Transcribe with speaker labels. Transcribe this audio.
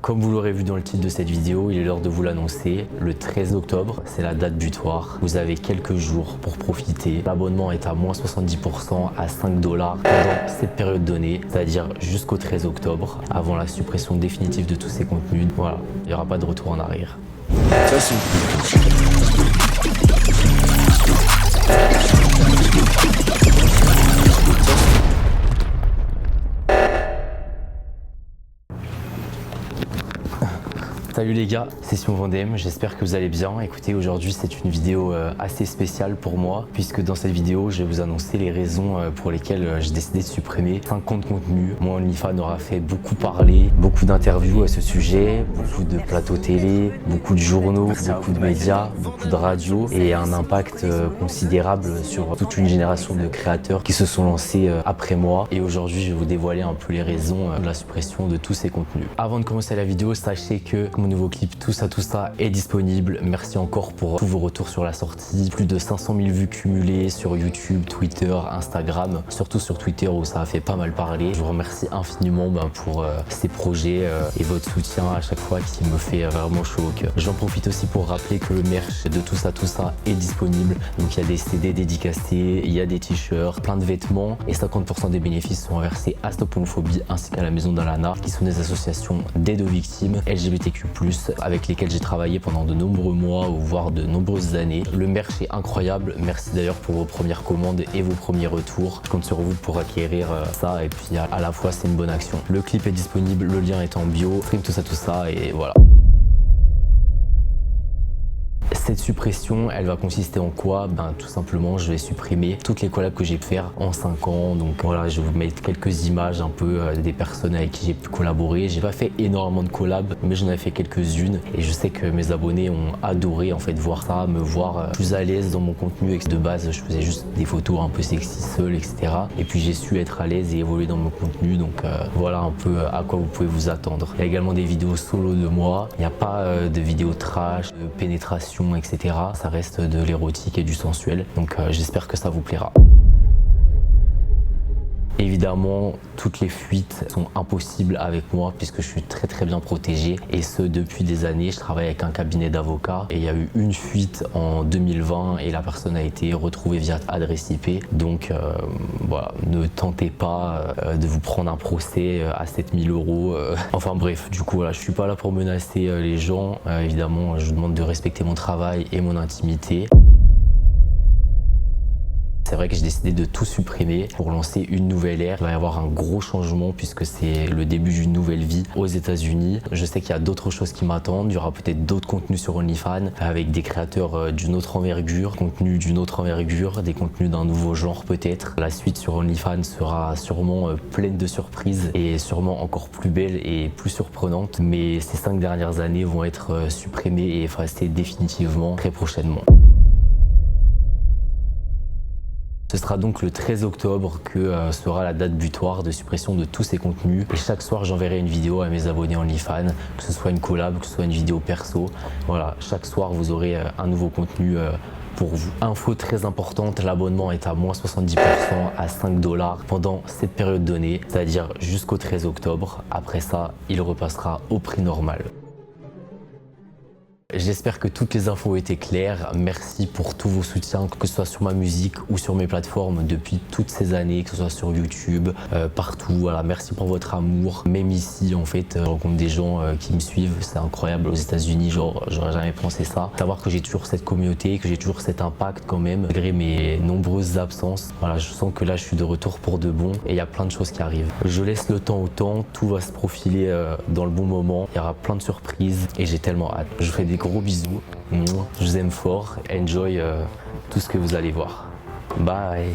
Speaker 1: Comme vous l'aurez vu dans le titre de cette vidéo, il est l'heure de vous l'annoncer. Le 13 octobre, c'est la date butoir. Vous avez quelques jours pour profiter. L'abonnement est à moins 70% à 5$ pendant cette période donnée, c'est-à-dire jusqu'au 13 octobre, avant la suppression définitive de tous ces contenus. Voilà, il n'y aura pas de retour en arrière. Ça, c'est Salut les gars, c'est Simon Vendem, j'espère que vous allez bien. Écoutez, aujourd'hui c'est une vidéo assez spéciale pour moi, puisque dans cette vidéo je vais vous annoncer les raisons pour lesquelles j'ai décidé de supprimer 5 comptes contenus. Mon OnlyFans aura fait beaucoup parler, beaucoup d'interviews à ce sujet, beaucoup de plateaux télé, beaucoup de journaux, beaucoup de médias, beaucoup de radios et un impact considérable sur toute une génération de créateurs qui se sont lancés après moi. Et aujourd'hui je vais vous dévoiler un peu les raisons de la suppression de tous ces contenus. Avant de commencer la vidéo, sachez que mon nouveau clip Tout ça est disponible. Merci encore pour tous vos retours sur la sortie. Plus de 500 000 vues cumulées sur YouTube, Twitter, Instagram, surtout sur Twitter où ça a fait pas mal parler. Je vous remercie infiniment pour ces projets et votre soutien à chaque fois qui me fait vraiment chaud au cœur. J'en profite aussi pour rappeler que le merch de Tout ça est disponible. Donc il y a des CD dédicacés, il y a des t-shirts, plein de vêtements et 50% des bénéfices sont versés à Stop Homophobie ainsi qu'à la Maison d'Alana, qui sont des associations d'aide aux victimes LGBTQ+, avec lesquels j'ai travaillé pendant de nombreux mois ou voire de nombreuses années. Le merch est incroyable, merci d'ailleurs pour vos premières commandes et vos premiers retours. Je compte sur vous pour acquérir ça et puis à la fois c'est une bonne action. Le clip est disponible, le lien est en bio, stream tout ça et voilà. Cette suppression, elle va consister en quoi? Tout simplement, je vais supprimer toutes les collabs que j'ai pu faire en 5 ans. Donc voilà, je vais vous mettre quelques images un peu des personnes avec qui j'ai pu collaborer. J'ai pas fait énormément de collabs, mais j'en ai fait quelques-unes. Et je sais que mes abonnés ont adoré en fait voir ça, me voir plus à l'aise dans mon contenu. De base, je faisais juste des photos un peu sexy seul, etc. Et puis j'ai su être à l'aise et évoluer dans mon contenu. Donc voilà un peu à quoi vous pouvez vous attendre. Il y a également des vidéos solo de moi. Il n'y a pas de vidéos trash, de pénétration, etc. Ça reste de l'érotique et du sensuel, donc j'espère que ça vous plaira. Évidemment, toutes les fuites sont impossibles avec moi puisque je suis très bien protégé et ce depuis des années. Je travaille avec un cabinet d'avocats et il y a eu une fuite en 2020 et la personne a été retrouvée via adresse IP. Donc voilà, ne tentez pas de vous prendre un procès à 7 000 €. Enfin bref, du coup voilà, je suis pas là pour menacer les gens. Évidemment, je vous demande de respecter mon travail et mon intimité. C'est vrai que j'ai décidé de tout supprimer pour lancer une nouvelle ère. Il va y avoir un gros changement puisque c'est le début d'une nouvelle vie aux États-Unis. Je sais qu'il y a d'autres choses qui m'attendent. Il y aura peut-être d'autres contenus sur OnlyFans avec des créateurs d'une autre envergure, contenus d'une autre envergure, des contenus d'un nouveau genre peut-être. La suite sur OnlyFans sera sûrement pleine de surprises et sûrement encore plus belle et plus surprenante. Mais ces 5 dernières années vont être supprimées et effacées définitivement très prochainement. Ce sera donc le 13 octobre que sera la date butoir de suppression de tous ces contenus. Et chaque soir, j'enverrai une vidéo à mes abonnés OnlyFans, que ce soit une collab, que ce soit une vidéo perso. Voilà, chaque soir, vous aurez un nouveau contenu pour vous. Info très importante, l'abonnement est à moins 70% à 5$ pendant cette période donnée, c'est-à-dire jusqu'au 13 octobre. Après ça, il repassera au prix normal. J'espère que toutes les infos ont été claires. Merci pour tous vos soutiens, que ce soit sur ma musique ou sur mes plateformes depuis toutes ces années, que ce soit sur YouTube, partout. Voilà, merci pour votre amour. Même ici, en fait, je rencontre des gens qui me suivent. C'est incroyable aux États-Unis, genre, j'aurais jamais pensé ça. Savoir que j'ai toujours cette communauté, que j'ai toujours cet impact quand même, malgré mes nombreuses absences. Voilà, je sens que là, je suis de retour pour de bon et il y a plein de choses qui arrivent. Je laisse le temps au temps, tout va se profiler dans le bon moment. Il y aura plein de surprises et j'ai tellement hâte. Je vous fais des gros bisous, je vous aime fort, enjoy tout ce que vous allez voir. Bye.